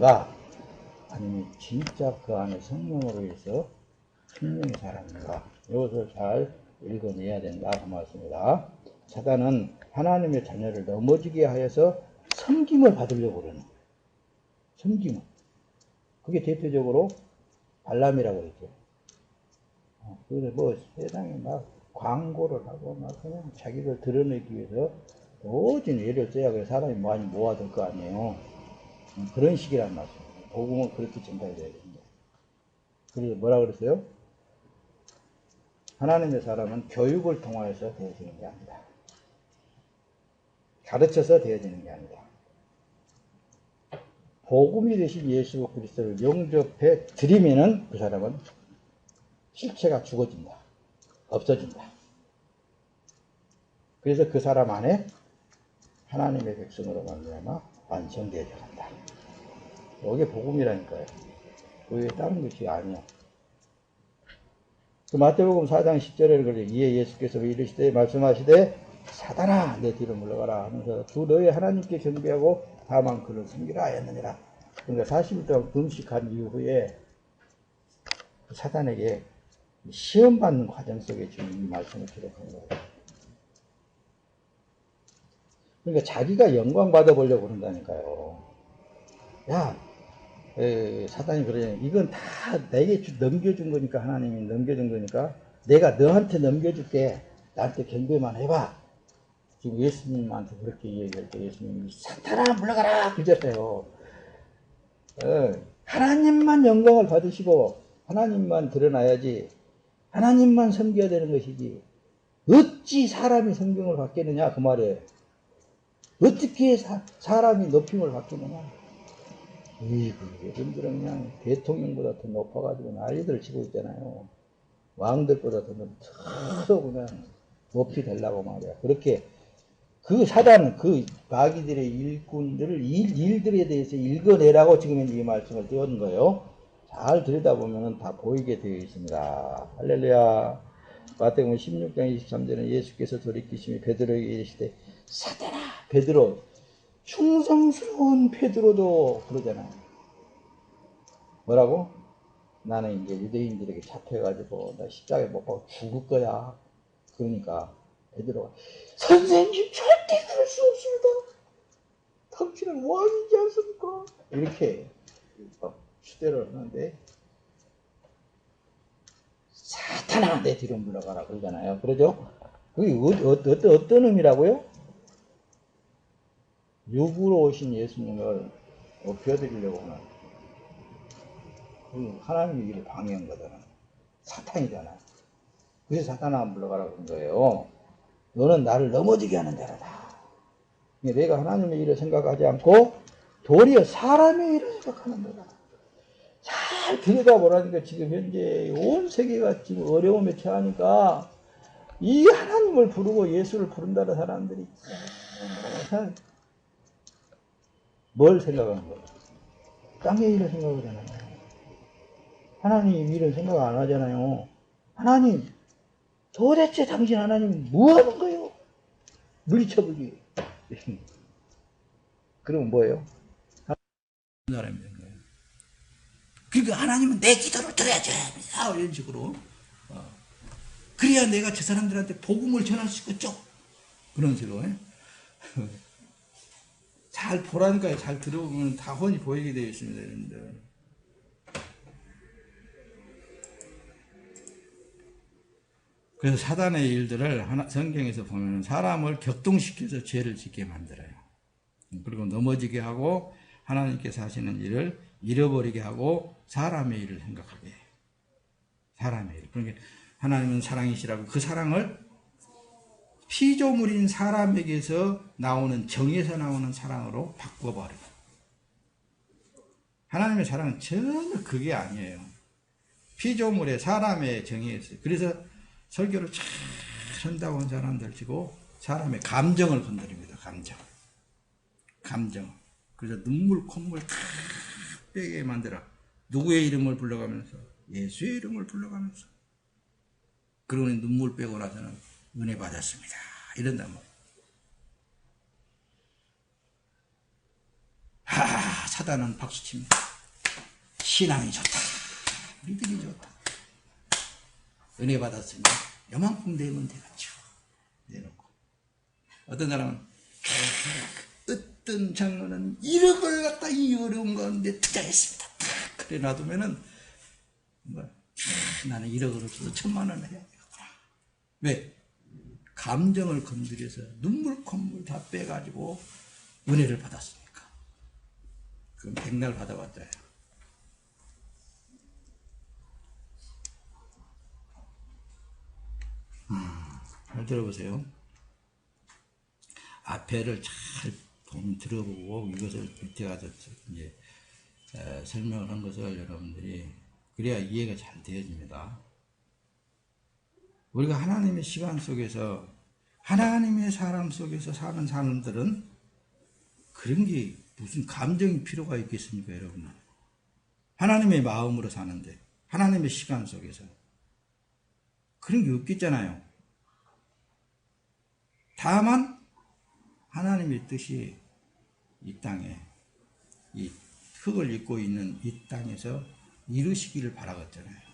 사람인가? 아니면 진짜 그 안에 성령으로 해서 성령의 사람인가? 이것을 잘 읽어내야 된다 그 말씀입니다. 사단은 하나님의 자녀를 넘어지게 하여서 섬김을 받으려고 그러는 거예요. 섬김을. 그게 대표적으로 발람이라고 그랬죠. 그래서 뭐 세상에 막 광고를 하고 막 그냥 자기를 드러내기 위해서 모든 예를 써야 사람이 많이 모아둘 거 아니에요. 그런 식이란 말이에요. 복음은 그렇게 전달돼야 됩니다. 그래서 뭐라 그랬어요? 하나님의 사람은 교육을 통하여서 되어지는 게 아니다. 가르쳐서 되어지는 게 아니다. 복음이 되신 예수 그리스도를 영접해 드리면은 그 사람은 실체가 죽어진다. 없어진다. 그래서 그 사람 안에 하나님의 백성으로 말미암아 완성되어져 간다. 이게 복음이라니까요. 그게 다른 것이 아니야. 그 마태복음 4장 10절에 그러죠. 이에 예수께서 이르시되 말씀하시되 사단아 내 뒤로 물러가라 하면서 주 너희 하나님께 경배하고 다만 그를 섬기라 하였느니라. 그러니까 40일 동안 금식한 이후에 사단에게 시험받는 과정 속에 지금 이 말씀을 기록한 거예요. 그러니까 자기가 영광 받아보려고 그런다니까요. 야, 사단이 그러잖아요. 이건 다 내게 넘겨준 거니까, 하나님이 넘겨준 거니까 내가 너한테 넘겨줄게. 나한테 경배만 해봐. 지금 예수님한테 그렇게 얘기할 때 예수님이 사탄아 물러가라 그러잖아요. 하나님만 영광을 받으시고 하나님만 드러나야지, 하나님만 섬겨야 되는 것이지 어찌 사람이 성경을 받겠느냐 그 말이에요. 어떻게 사람이 높임을 받겠느냐. 여러분들은 그냥 대통령보다 더 높아가지고 난리들 치고 있잖아요. 왕들보다 더 그냥 높이 되려고 말이야. 그렇게 그 사단은 그 마귀들의 일꾼들을 일들에 대해서 읽어내라고 지금 이 말씀을 띄운 거예요. 잘 들여다보면 다 보이게 되어 있습니다. 할렐루야. 마태복음 16장 23절에 예수께서 돌이키시며 베드로에게 이르시되 사단아, 베드로, 충성스러운 베드로도 그러잖아요. 뭐라고? 나는 이제 유대인들에게 잡혀가지고 나 십자가에 못 박고 죽을 거야. 그러니까 베드로가 선생님 절대 그럴 수 없습니다. 당신은 왕이지 않습니까? 이렇게 추대를 하는데 사탄아 내 뒤로 물러가라 그러잖아요. 그러죠? 그게 어떤 의미라고요? 육으로 오신 예수님을 높여드리려고 하는 하나님의 일을 방해한 거잖아. 사탄이잖아. 그래서 사탄아 물러가라 그런 거예요. 너는 나를 넘어지게 하는 자라다. 내가 하나님의 일을 생각하지 않고 도리어 사람의 일을 생각하는 거다. 잘 들여다보라니까 지금 현재 온 세계가 지금 어려움에 처하니까 이 하나님을 부르고 예수를 부른다는 사람들이 뭘 생각하는 거예요? 땅의 일을 생각하잖아요. 하나님 일은 생각 안 하잖아요. 하나님, 도대체 당신 하나님 뭐 하는 거예요? 물리쳐보기. 그러면 뭐예요? 사람이 되는 거예요. 그러니까 하나님은 내 기도를 들어야지. 이런 식으로. 그래야 내가 저 사람들한테 복음을 전할 수 있겠죠. 그런 식으로. 잘 보라니까요. 잘 들어보면 다 훤히 보이게 되어 있습니다. 여러분들. 그래서 사단의 일들을 성경에서 보면 사람을 격동시켜서 죄를 짓게 만들어요. 그리고 넘어지게 하고 하나님께서 하시는 일을 잃어버리게 하고 사람의 일을 생각하게 해요. 사람의 일. 그러니까 하나님은 사랑이시라고 그 사랑을 피조물인 사람에게서 나오는 정에서 나오는 사랑으로 바꿔버려요. 하나님의 사랑은 전혀 그게 아니에요. 피조물의 사람의 정에 있어요. 그래서 설교를 잘 한다고 한 사람들 치고 사람의 감정을 건드립니다. 감정. 그래서 눈물 콧물 다 빼게 만들어. 누구의 이름을 불러가면서 예수의 이름을 불러가면서 그러니 눈물 빼고 나서는 은혜 받았습니다. 이런단 말이에요. 사단은 박수칩니다. 신앙이 좋다. 믿음이 좋다. 은혜 받았으니 요만큼 되면 되겠죠. 내놓고. 어떤 사람은 어떤 장로는 1억을 갖다 이 어려운 가운데 투자했습니다. 그래 놔두면은 나는 1억을 없어도 1000만 원 해야 되겠구나. 왜? 감정을 건드려서 눈물 콧물 다 빼가지고 은혜를 받았으니까. 그럼 백날 받아봤자요. 잘 들어보세요. 앞에를 잘 들어보고 이것을 밑에 가서 이제 설명을 한 것을 여러분들이 그래야 이해가 잘 되어집니다. 우리가 하나님의 시간 속에서 하나님의 사람 속에서 사는 사람들은 그런 게 무슨 감정이 필요가 있겠습니까, 여러분? 하나님의 마음으로 사는데 하나님의 시간 속에서 그런 게 없겠잖아요. 다만 하나님의 뜻이 이 땅에 이 흙을 입고 있는 이 땅에서 이루시기를 바라겠잖아요.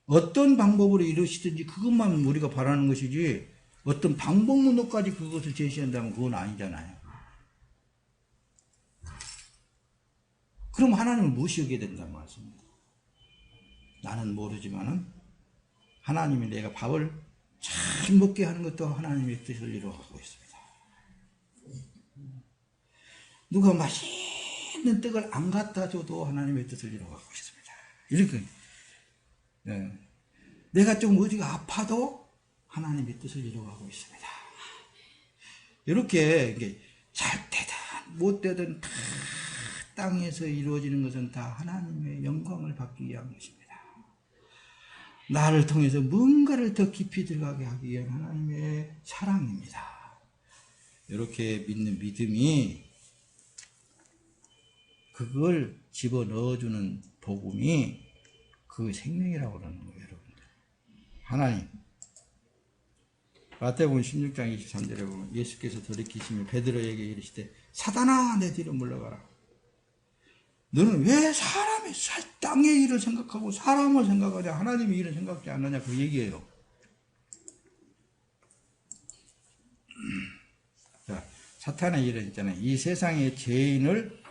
어떤 방법으로 이루시든지 그것만 우리가 바라는 것이지 어떤 방법론도까지 그것을 제시한다면 그건 아니잖아요. 그럼 하나님을 무시하게 된다는 말씀입니다. 나는 모르지만은 하나님이 내가 밥을 잘 먹게 하는 것도 하나님의 뜻을 이루어가고 있습니다. 누가 맛있는 떡을 안 갖다 줘도 하나님의 뜻을 이루어가고 있습니다. 이렇게 내가 좀 어디가 아파도 하나님의 뜻을 이루어가고 있습니다. 이렇게 잘 되든 못 되든 다 땅에서 이루어지는 것은 다 하나님의 영광을 받기 위한 것입니다. 나를 통해서 뭔가를 더 깊이 들어가게 하기 위한 하나님의 사랑입니다. 이렇게 믿는 믿음이 그걸 집어넣어주는 복음이 그 생명이라고 그러는 거예요, 여러분들. 하나님. 마태복음 16장 23절에 보면 예수께서 돌이키시며 베드로에게 이르시되 사단아 내 뒤로 물러가라. 너는 왜 사람의 땅의 일을 생각하고 사람을 생각하지 하나님의 일을 생각지 않느냐 그 얘기예요. 자, 사탄의 일은 있잖아요. 이 세상의 죄인을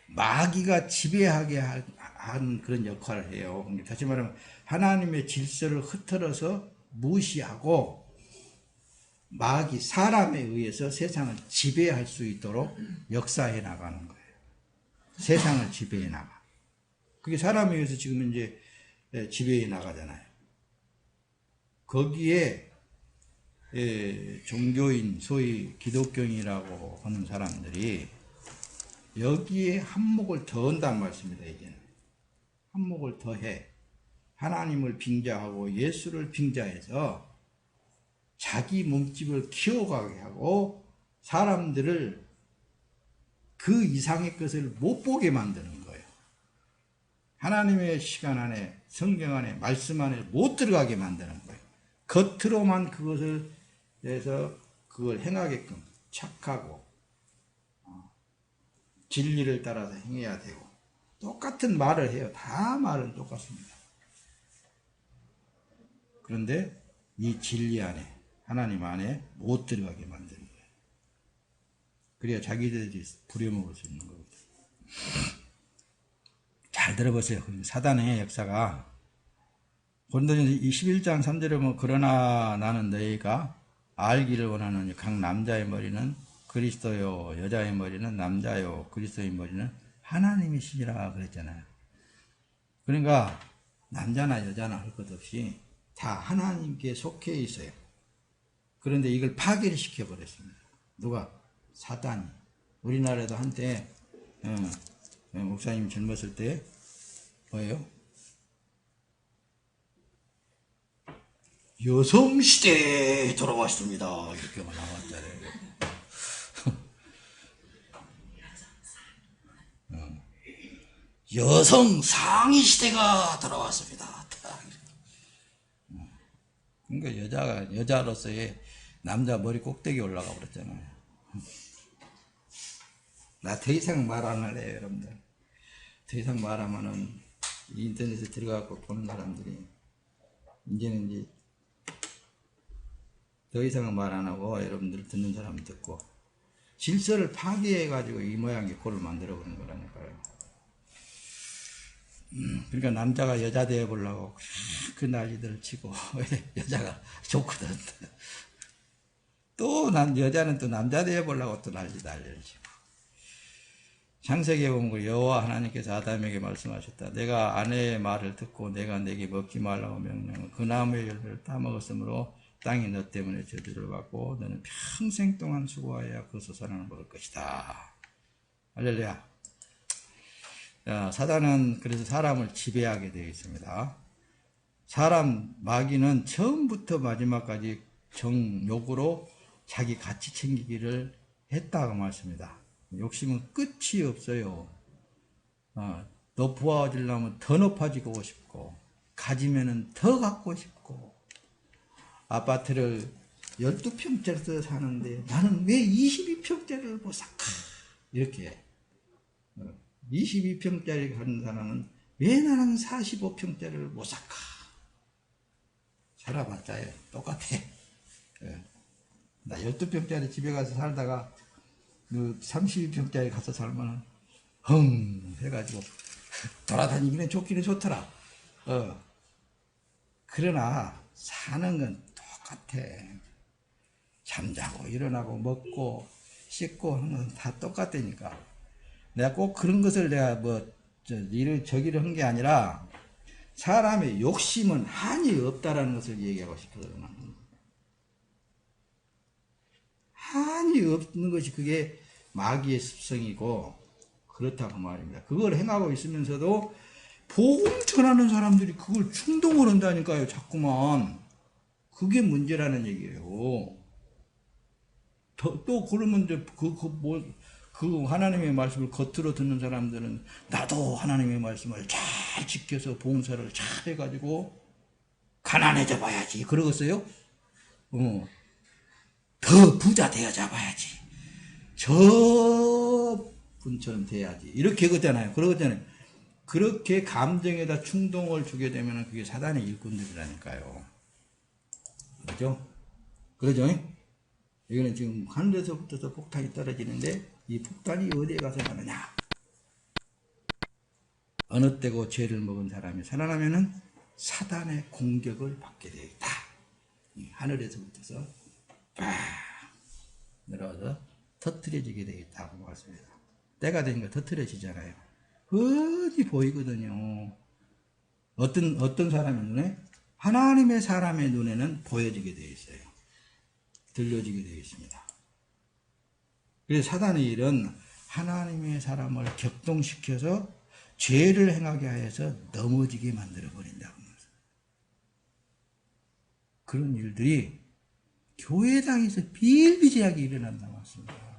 마귀가 지배하게 한 그런 역할을 해요. 다시 말하면 하나님의 질서를 흐트러서 무시하고 마귀 사람에 의해서 세상을 지배할 수 있도록 역사해 나가는 거예요. 세상을 지배해 나가. 그게 사람에 의해서 지금 이제 지배해 나가잖아요. 거기에 종교인, 소위 기독교인이라고 하는 사람들이 여기에 한몫을 더한다는 말씀입니다. 이제는 한몫을 더해 하나님을 빙자하고 예수를 빙자해서 자기 몸집을 키워가게 하고 사람들을 그 이상의 것을 못 보게 만드는 거예요. 하나님의 시간 안에 성경 안에 말씀 안에 못 들어가게 만드는 거예요. 겉으로만 그것을 해서 그걸 행하게끔 착하고 진리를 따라서 행해야 되고 똑같은 말을 해요. 다 말은 똑같습니다. 그런데 이 진리 안에 하나님 안에 못 들어가게 만드는 거예요. 그래야 자기들이 부려먹을 수 있는 거거든요. 잘 들어보세요. 사단의 역사가 고린도전서 21장 3절에 보면 그러나 나는 너희가 알기를 원하는 각 남자의 머리는 그리스도요 여자의 머리는 남자요 그리스도의 머리는 하나님이시니라 그랬잖아요. 그러니까 남자나 여자나 할 것 없이 다 하나님께 속해 있어요. 그런데 이걸 파괴를 시켜버렸습니다. 누가? 사단이. 우리나라에도 한때 목사님 젊었을 때 뭐예요? 여성시대에 돌아왔습니다. 이렇게만 나왔잖아요. 여성 상위 시대가 돌아왔습니다. 그러니까 여자로서의 남자 머리 꼭대기 올라가 버렸잖아요. 나 더 이상 말 안 할래요, 여러분들. 더 이상 말하면은 인터넷에 들어가고 보는 사람들이 이제는 이제 더 이상은 말 안 하고 여러분들 듣는 사람 듣고 질서를 파괴해 가지고 이 모양의 꼴을 만들어 버린 거라니까요. 그러니까 남자가 여자 되어 보려고 그 난리들을 치고 여자가 좋거든. 또 여자는 또 남자 되어 보려고 또 난리를 치고. 창세기에 보면 여호와 하나님께서 아담에게 말씀하셨다. 내가 아내의 말을 듣고 내가 내게 먹지 말라고 명령한 그 나무의 열매를 따먹었으므로 땅이 너 때문에 저주를 받고 너는 평생 동안 수고하여야 그것을 살아는 먹을 것이다. 할렐루야. 자, 사단은 그래서 사람을 지배하게 되어 있습니다. 사람 마귀는 처음부터 마지막까지 정욕으로 자기 가치 챙기기를 했다고 말씀입니다. 욕심은 끝이 없어요. 높아지려면 더 높아지고 싶고 가지면은 더 갖고 싶고 아파트를 12평짜리 사는데 나는 왜 22평짜리를 못 살까? 이렇게 22평짜리 가는 사람은 왜 나는 45평짜리를 못 살까? 살아봤자 똑같아. 나 12평짜리 집에 가서 살다가 32평짜리 가서 살면은 헝 해가지고 돌아다니기는 좋기는 좋더라. 그러나 사는 건 똑같아. 잠자고 일어나고 먹고 씻고 하는 건 다 똑같다니까. 내가 꼭 그런 것을 내가 이를 저기를 한 게 아니라 사람의 욕심은 한이 없다라는 것을 얘기하고 싶거든. 한이 없는 것이 그게 마귀의 습성이고 그렇다고 말입니다. 그걸 행하고 있으면서도 복음 전하는 사람들이 그걸 충동을 한다니까요. 자꾸만. 그게 문제라는 얘기예요. 또 그러면 이제 그 하나님의 말씀을 겉으로 듣는 사람들은 나도 하나님의 말씀을 잘 지켜서 봉사를 잘 해가지고 가난해져 봐야지. 그러겠어요? 더 부자 되어 잡아야지. 저 분처럼 돼야지. 이렇게 그러잖아요. 그러잖아요. 그렇게 감정에다 충동을 주게 되면 그게 사단의 일꾼들이라니까요. 그렇죠? 그러죠? 여기는 지금 하늘에서부터 폭탄이 떨어지는데 이 폭탄이 어디에 가서 가느냐? 어느 때고 죄를 먹은 사람이 살아나면은 사단의 공격을 받게 되어 있다. 하늘에서부터 빡 내려와서 터트려지게 되어 있다고 말씀합니다. 때가 되니까 터트려지잖아요. 어디 보이거든요. 어떤 사람의 눈에? 하나님의 사람의 눈에는 보여지게 되어 있어요. 들려지게 되어 있습니다. 그래서 사단의 일은 하나님의 사람을 격동시켜서 죄를 행하게 하여서 넘어지게 만들어 버린다고 합니다. 그런 일들이 교회당에서 비일비재하게 일어난다고 했습니다.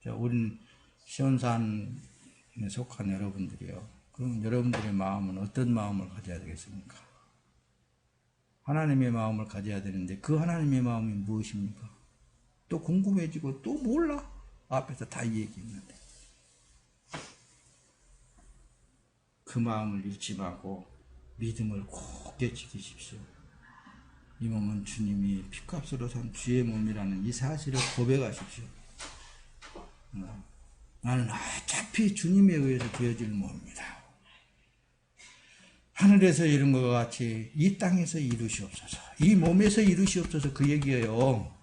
자, 우린 시온산에 속한 여러분들이요. 그럼 여러분들의 마음은 어떤 마음을 가져야 되겠습니까? 하나님의 마음을 가져야 되는데 그 하나님의 마음이 무엇입니까? 또 궁금해지고 또 몰라? 앞에서 다 얘기했는데. 그 마음을 잃지 말고 믿음을 굳게 지키십시오. 이 몸은 주님이 피값으로 산 주의 몸이라는 이 사실을 고백하십시오. 나는 어차피 주님에 의해서 되어질 몸입니다. 하늘에서 이룬 것과 같이 이 땅에서 이루시옵소서. 이 몸에서 이루시옵소서 그 얘기예요.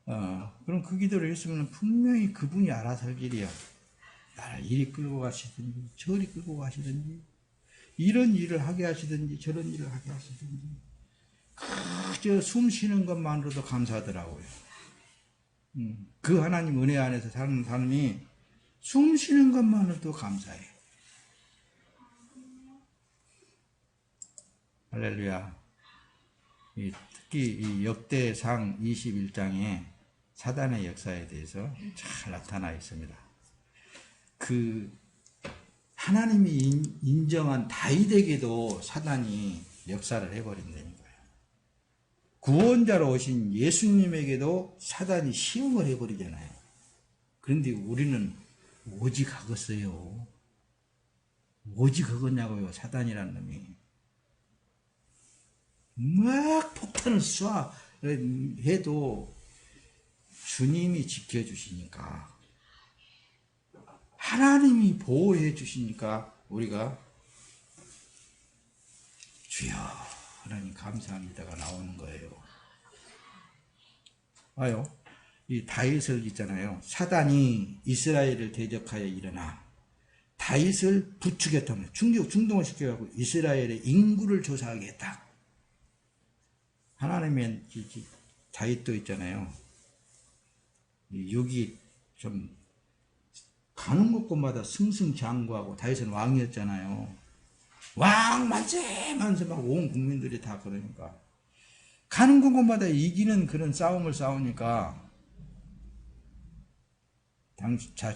그럼 그 기도를 했으면 분명히 그분이 알아서 할 일이야. 나를 이리 끌고 가시든지 저리 끌고 가시든지 이런 일을 하게 하시든지 저런 일을 하게 하시든지 그저 숨 쉬는 것만으로도 감사하더라고요. 그 하나님 은혜 안에서 사는 사람이 숨 쉬는 것만으로도 감사해. 할렐루야. 특히 이 역대상 21장에 사단의 역사에 대해서 잘 나타나 있습니다. 그 하나님이 인정한 다윗에게도 사단이 역사를 해버린다는 거예요. 구원자로 오신 예수님에게도 사단이 시험을 해버리잖아요. 그런데 우리는 오직 하겠어요. 오직 하겠냐고요. 사단이라는 놈이. 막 폭탄을 쏴 해도 주님이 지켜주시니까, 하나님이 보호해 주시니까 우리가 주여 하나님 감사합니다가 나오는 거예요. 봐요. 이 다윗을 있잖아요. 사단이 이스라엘을 대적하여 일어나 다윗을 부추겼다면 중동을 시켜가지고 이스라엘의 인구를 조사하겠다. 하나님의 다윗도 있잖아요. 여기 좀 가는 곳곳마다 승승장구하고, 다윗은 왕이었잖아요. 왕 만세 만세 막 온 국민들이 다 그러니까 가는 곳곳마다 이기는 그런 싸움을 싸우니까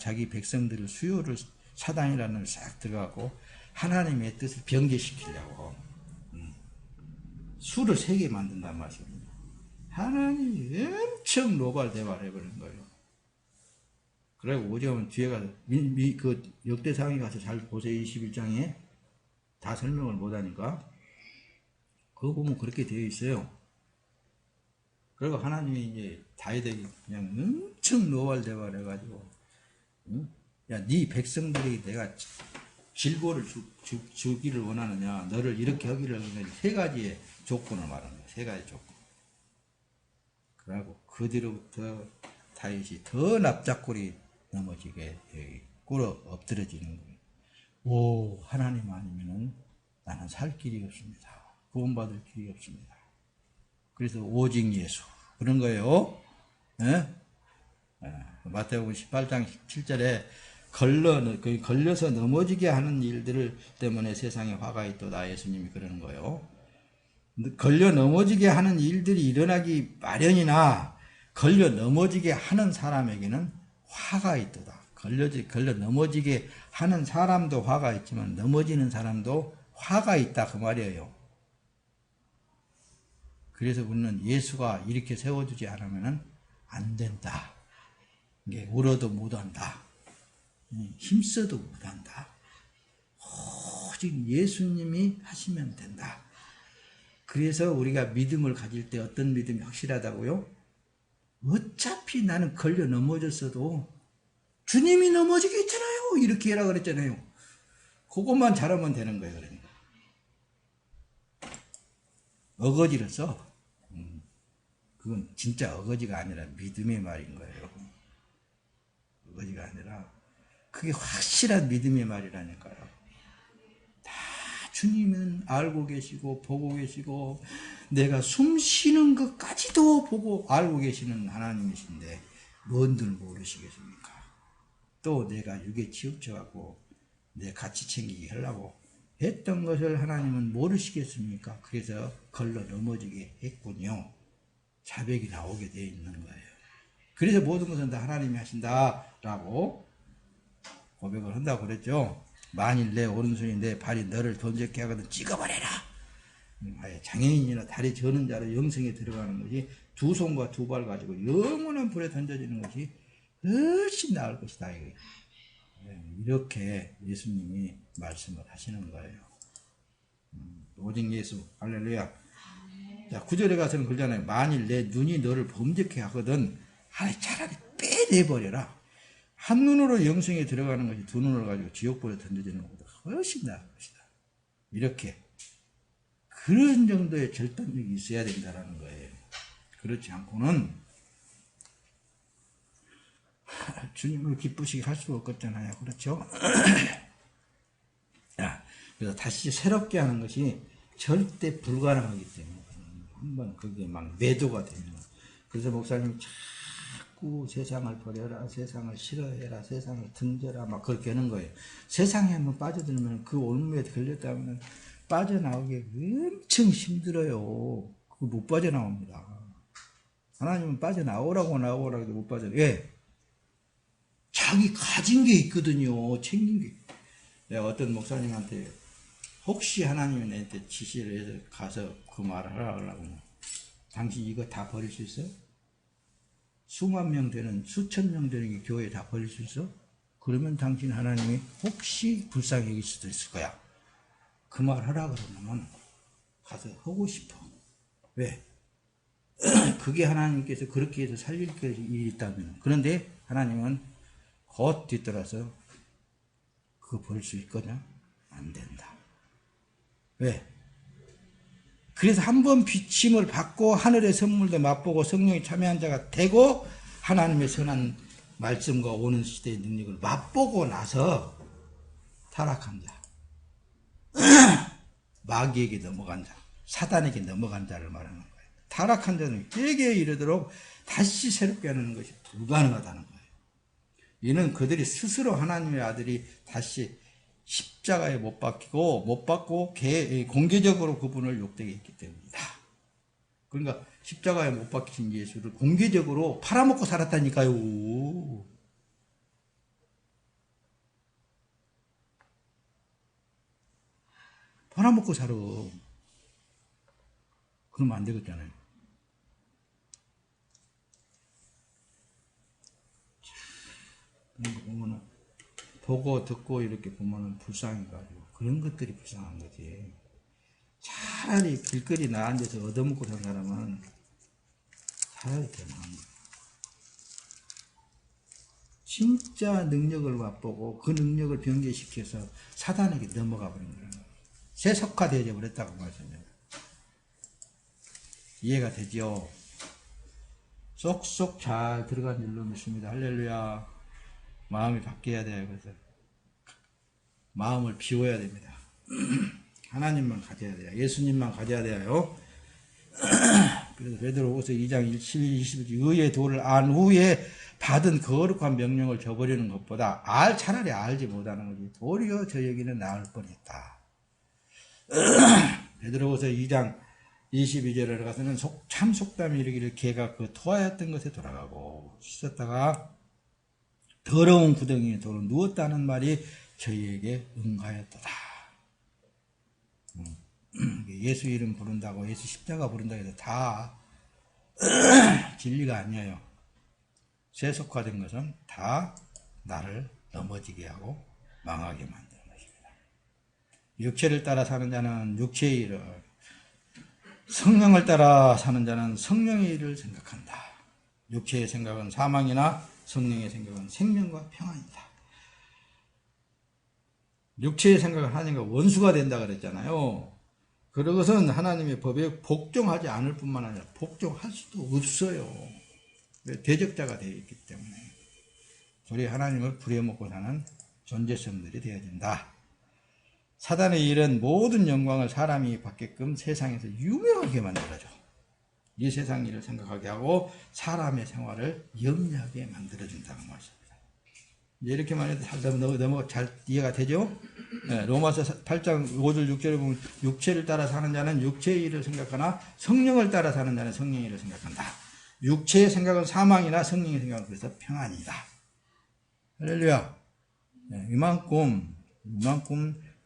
자기 백성들을 수요를 사단이라는 걸 싹 들어가고 하나님의 뜻을 변개시키려고 수를 3개 만든단 말입니다. 하나님이 엄청 노발대발 해버린 거예요. 그리고 오죽하면 뒤에 가서 그 역대상에 가서 잘 보세요. 21장에 다 설명을 못하니까 그거 보면 그렇게 되어 있어요. 그리고 하나님이 이제 다윗에게 그냥 엄청 노발대발 해가지고, 야, 네 백성들이 내가 질고를 주기를 원하느냐, 너를 이렇게 하기를 원하느냐, 3가지의 조건을 말하는 거예요. 3가지 조건. 그리고 그 뒤로부터 다윗이 더 납작골이 넘어지게 꿇어 엎드려지는 거예요. 오, 하나님 아니면은 나는 살 길이 없습니다. 구원받을 길이 없습니다. 그래서 오직 예수 그런 거예요. 예? 마태복음 18장 7절에 걸려서 넘어지게 하는 일들 때문에 세상에 화가 있도다. 예수님이 그러는 거예요. 걸려 넘어지게 하는 일들이 일어나기 마련이나 걸려 넘어지게 하는 사람에게는 화가 있도다. 걸려 넘어지게 하는 사람도 화가 있지만 넘어지는 사람도 화가 있다 그 말이에요. 그래서 우리는 예수가 이렇게 세워주지 않으면 안 된다. 이게 울어도 못한다. 힘써도 못한다. 오직 예수님이 하시면 된다. 그래서 우리가 믿음을 가질 때 어떤 믿음이 확실하다고요? 어차피 나는 걸려 넘어졌어도 주님이 넘어지게 했잖아요. 이렇게 해라 그랬잖아요. 그것만 잘하면 되는 거예요. 그러니까. 어거지를 써. 그건 진짜 어거지가 아니라 믿음의 말인 거예요. 어거지가 아니라 그게 확실한 믿음의 말이라니까요. 다 주님은 알고 계시고 보고 계시고 내가 숨 쉬는 것까지도 보고 알고 계시는 하나님이신데 뭔들 모르시겠습니까? 또 내가 육에 치우쳐갖고 내 가치 챙기기 하려고 했던 것을 하나님은 모르시겠습니까? 그래서 걸러 넘어지게 했군요. 자백이 나오게 되어 있는 거예요. 그래서 모든 것은 다 하나님이 하신다라고 고백을 한다고 그랬죠. 만일 내 오른손이 내 발이 너를 돈적게 하거든 찍어버려라. 장애인이나 다리 저는 자로 영성에 들어가는 것이 2손과 2발 가지고 영원한 불에 던져지는 것이 훨씬 나을 것이다. 이렇게 예수님이 말씀을 하시는 거예요. 오직 예수 할렐루야. 자, 9절에 가서는 그러잖아요. 만일 내 눈이 너를 범죄케 하거든 차라리 빼내버려라. 한 눈으로 영생에 들어가는 것이 2눈을 가지고 지옥불에 던져지는 것보다 훨씬 나을 것이다. 이렇게 그런 정도의 결단력이 있어야 된다는 거예요. 그렇지 않고는 주님을 기쁘시게 할 수가 없겠잖아요. 그렇죠? 그래서 다시 새롭게 하는 것이 절대 불가능하기 때문에 한번 거기에 막 매도가 되면, 그래서 목사님이 자꾸 세상을 버려라, 세상을 싫어해라, 세상을 등져라 막 그렇게 하는 거예요. 세상에 한번 빠져들면 그 올무에 걸렸다면 빠져나오기 엄청 힘들어요. 그거 못 빠져나옵니다. 하나님은 빠져나오라고 해도 못 빠져나와요. 왜? 자기 가진 게 있거든요. 챙긴 게. 내가 어떤 목사님한테 혹시 하나님이 내한테 지시를 해서 가서 그 말을 하라고 당신 이거 다 버릴 수 있어? 수만 명 되는, 수천 명 되는 게 교회 다 버릴 수 있어? 그러면 당신 하나님이 혹시 불쌍히 여길 수도 있을 거야. 그 말 하라 그러면 가서 하고 싶어. 왜? 그게 하나님께서 그렇게 해서 살릴 일이 있다면. 그런데 하나님은 곧 뒤돌아서 그거 버릴 수 있거냐? 안 된다. 왜? 그래서 한번 비침을 받고 하늘의 선물도 맛보고 성령이 참여한 자가 되고 하나님의 선한 말씀과 오는 시대의 능력을 맛보고 나서 타락한 자, 마귀에게 넘어간 자, 사단에게 넘어간 자를 말하는 거예요. 타락한 자는 깨게 이르도록 다시 새롭게 하는 것이 불가능하다는 거예요. 이는 그들이 스스로 하나님의 아들이 다시 십자가에 못 박고 공개적으로 그분을 욕되게 했기 때문이다. 그러니까 십자가에 못 박힌 예수를 공개적으로 팔아먹고 살았다니까요. 팔아먹고 살아. 그러면 안 되겠잖아요. 그런 거 보면은, 보고 듣고 이렇게 보면은 불쌍해가지고, 그런 것들이 불쌍한 거지. 차라리 길거리 나간 데서 얻어먹고 산 사람은 차라리 더 나은 거야. 진짜 능력을 맛보고 그 능력을 변개시켜서 사단에게 넘어가 버린 거예요. 세속화되어 버렸다고 말씀해요. 이해가 되죠? 쏙쏙 잘 들어간 줄로 믿습니다. 할렐루야. 마음이 바뀌어야 돼요. 그래서 마음을 비워야 됩니다. 하나님만 가져야 돼요. 예수님만 가져야 돼요. 그래서 베드로후서 2장 11, 22절 의의 도를 안 후에 받은 거룩한 명령을 저버리는 것보다 차라리 알지 못하는 거지 도리어 저에게는 나을 뻔했다. 베드로후서 2장 22절에 가서는 참 속담이 이르기를 개가 그 토하였던 것에 돌아가고 씻었다가 더러운 구덩이에 도로 누웠다는 말이 저희에게 응하였도다. 예수 이름 부른다고 예수 십자가 부른다고 해서 다 진리가 아니에요. 세속화된 것은 다 나를 넘어지게 하고 망하게 만드는 것입니다. 육체를 따라 사는 자는 육체의 일을, 성령을 따라 사는 자는 성령의 일을 생각한다. 육체의 생각은 사망이나 성령의 생각은 생명과 평안이다. 육체의 생각은 하나님과 원수가 된다 그랬잖아요. 그것은 하나님의 법에 복종하지 않을 뿐만 아니라 복종할 수도 없어요. 대적자가 되어 있기 때문에. 우리 하나님을 부려먹고 사는 존재성들이 되어야 된다. 사단의 일은 모든 영광을 사람이 받게끔 세상에서 유명하게 만들어줘. 이 세상 일을 생각하게 하고 사람의 생활을 영리하게 만들어준다는 말씀입니다. 이렇게 말해도 잘 이해가 되죠? 네, 로마서 8장 5절 6절에 보면 육체를 따라 사는 자는 육체의 일을 생각하나 성령을 따라 사는 자는 성령의 일을 생각한다. 육체의 생각은 사망이나 성령의 생각은 그래서 평안이다. 할렐루야. 네, 이만큼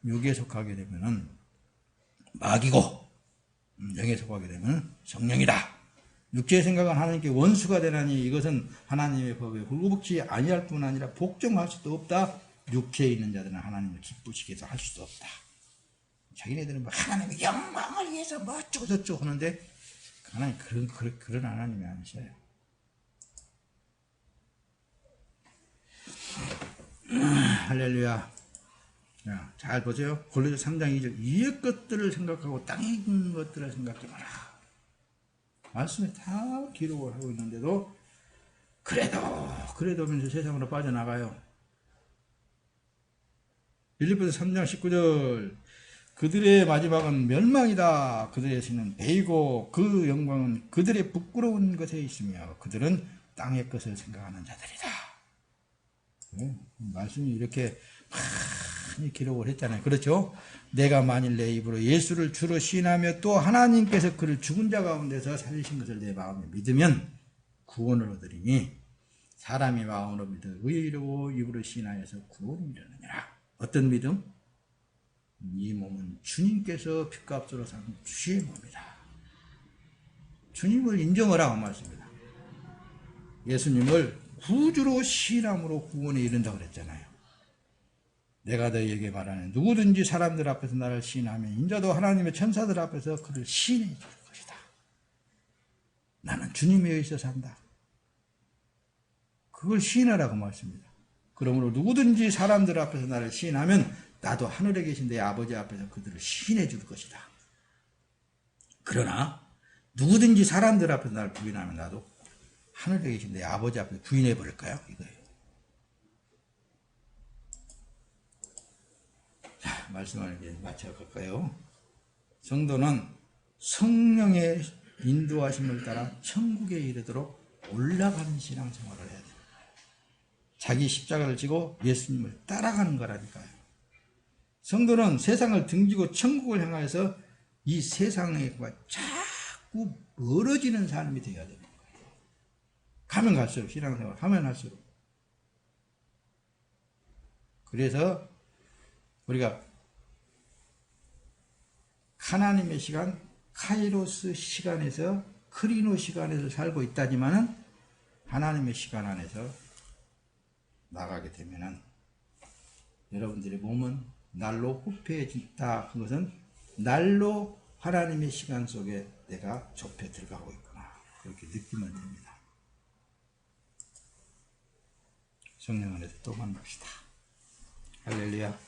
육에 속하게 되면은 마귀고 영에 속하게 되면 성령이다. 육체의 생각은 하나님께 원수가 되나니 이것은 하나님의 법에 굴복지 아니할 뿐 아니라 복종할 수도 없다. 육체에 있는 자들은 하나님을 기쁘시게 해서 할 수도 없다. 자기네들은 뭐 하나님의 영광을 위해서 뭐 어쩌고 저쩌고 하는데 하나님 그런 하나님이 아니셔요. 할렐루야. 자, 잘 보세요. 골로새 3장 2절 위의 것들을 생각하고 땅에 있는 것들을 생각하지 마라. 말씀에 다 기록을 하고 있는데도 그래도 하면서 세상으로 빠져나가요. 빌립보서 3장 19절 그들의 마지막은 멸망이다. 그들의 신은 배이고 그 영광은 그들의 부끄러운 것에 있으며 그들은 땅의 것을 생각하는 자들이다. 말씀이 이렇게 많이 기록을 했잖아요. 그렇죠? 내가 만일 내 입으로 예수를 주로 시인하며 또 하나님께서 그를 죽은 자 가운데서 살리신 것을 내 마음에 믿으면 구원을 얻으리니 사람이 마음으로 믿어 의에 이르고 입으로 시인하여서 구원을 이루느니라. 어떤 믿음? 이 몸은 주님께서 핏값으로 산 주의 몸이다. 주님을 인정하라고 말씀입니다. 예수님을 구주로 시인함으로 구원에 이른다고 그랬잖아요. 내가 너희에게 말하는 누구든지 사람들 앞에서 나를 시인하면 인자도 하나님의 천사들 앞에서 그를 시인해 줄 것이다. 나는 주님에 의해서 산다. 그걸 시인하라고 말씀입니다. 그러므로 누구든지 사람들 앞에서 나를 시인하면 나도 하늘에 계신 내 아버지 앞에서 그들을 시인해 줄 것이다. 그러나 누구든지 사람들 앞에서 나를 부인하면 나도 하늘에 계신 내 아버지 앞에서 부인해 버릴까요? 이거예요. 자, 말씀을 이제 마쳐갈까요? 성도는 성령의 인도하심을 따라 천국에 이르도록 올라가는 신앙생활을 해야 됩니다. 자기 십자가를 지고 예수님을 따라가는 거라니까요. 성도는 세상을 등지고 천국을 향해서 이 세상과 자꾸 멀어지는 삶이 되어야 되는 거예요. 가면 갈수록, 신앙생활 하면 할수록. 그래서 우리가 하나님의 시간, 카이로스 시간에서 크리노 시간에서 살고 있다지만은 하나님의 시간 안에서 나가게 되면은 여러분들의 몸은 날로 후패해진다. 그것은 날로 하나님의 시간 속에 내가 좁혀 들어가고 있구나. 그렇게 느끼면 됩니다. 성령 안에서 또 만납시다. 할렐루야.